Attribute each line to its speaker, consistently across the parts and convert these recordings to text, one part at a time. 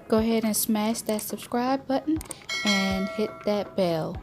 Speaker 1: Go ahead and smash that subscribe button and hit that bell.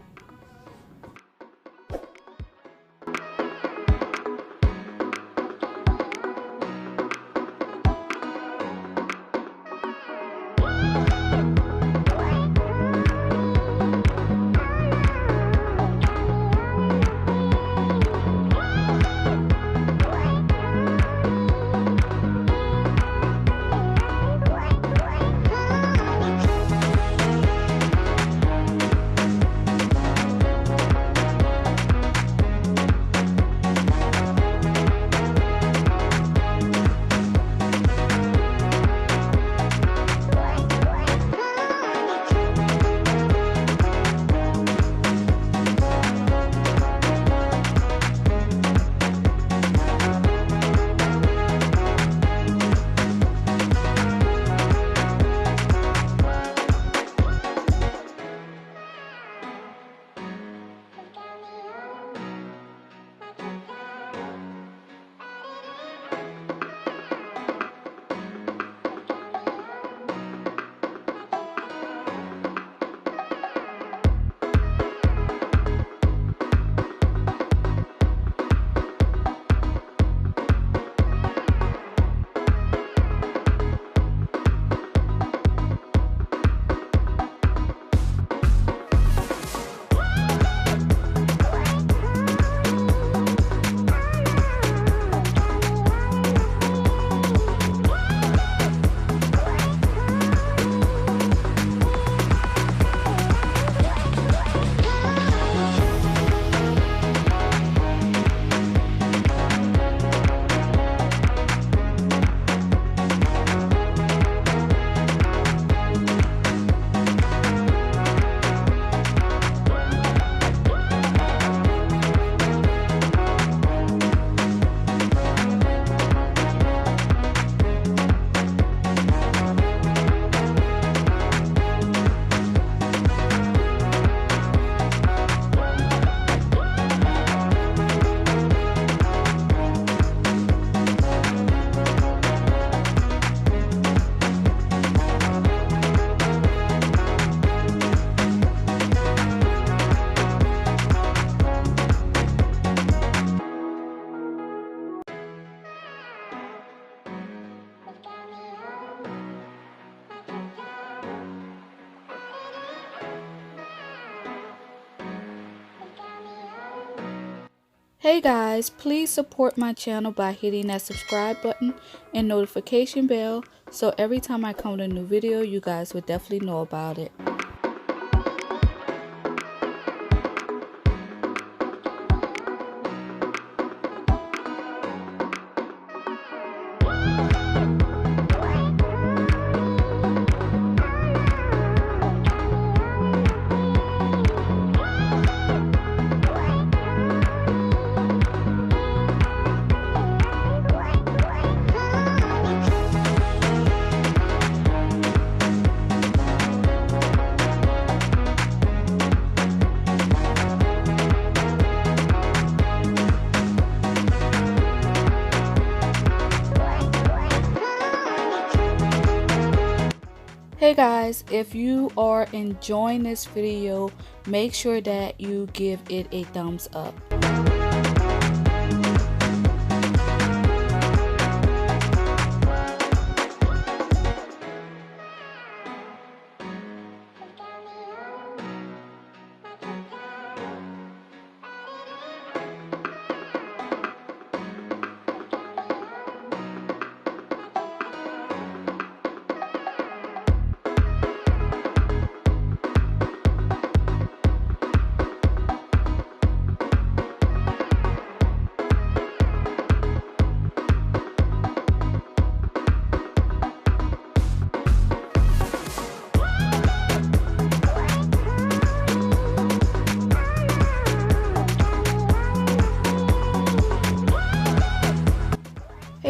Speaker 1: Hey guys, please support my channel by hitting that subscribe button and notification bell so every time I come with a new video you guys would definitely know about it. Hey guys, if you are enjoying this video, make sure that you give it a thumbs up.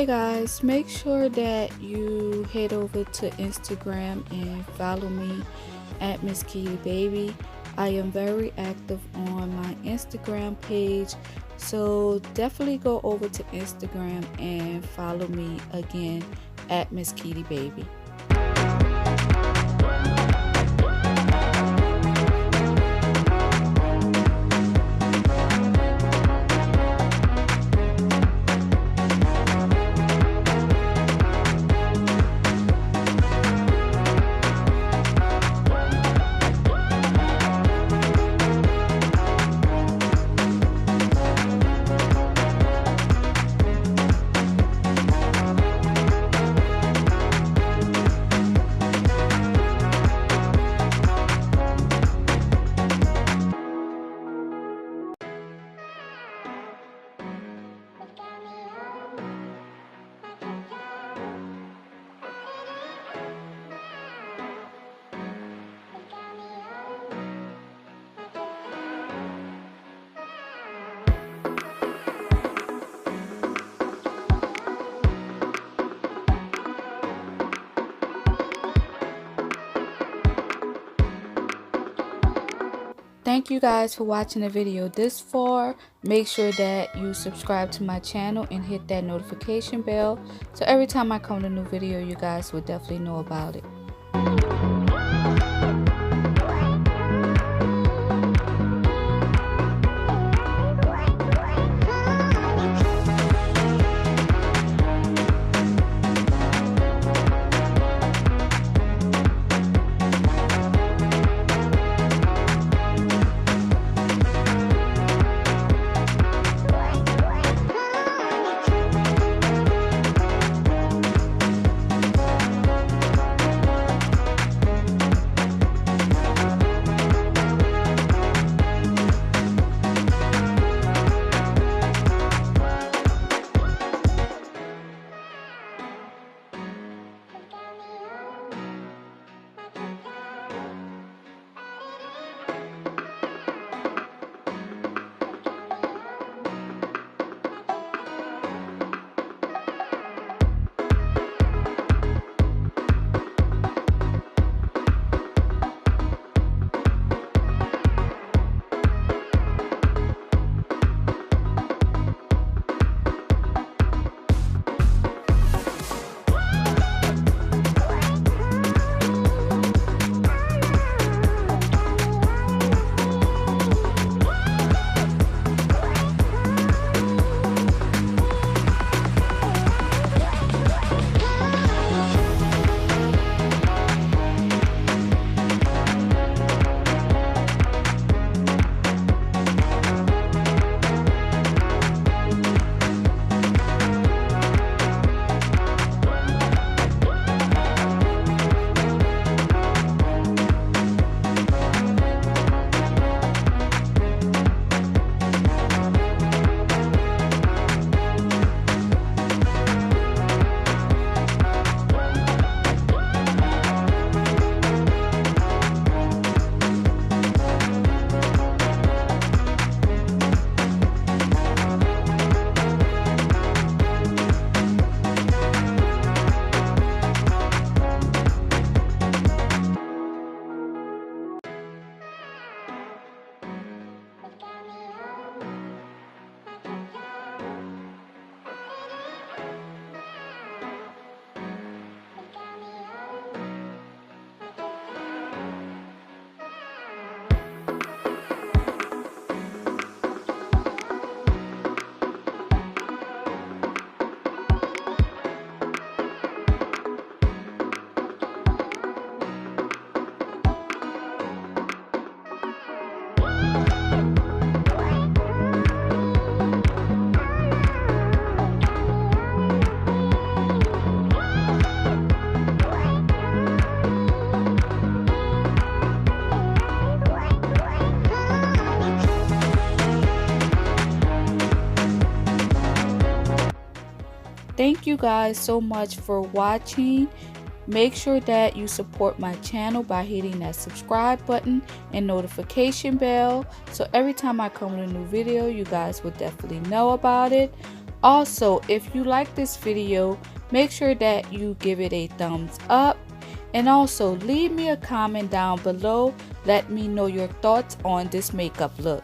Speaker 1: Hey guys, make sure that you head over to Instagram and follow me at mskeedybaby. I am very active on my Instagram page, so definitely go over to Instagram and follow me again at mskeedybaby. Thank you guys for watching the video this far. Make sure that you subscribe to my channel and hit that notification bell, so every time I come with a new video, you guys will definitely know about it. Thank you guys so much for watching. Make sure that you support my channel by hitting that subscribe button and notification bell, so every time I come with a new video, you guys will definitely know about it. Also, if you like this video, make sure that you give it a thumbs up, and also leave me a comment down below. Let me know your thoughts on this makeup look.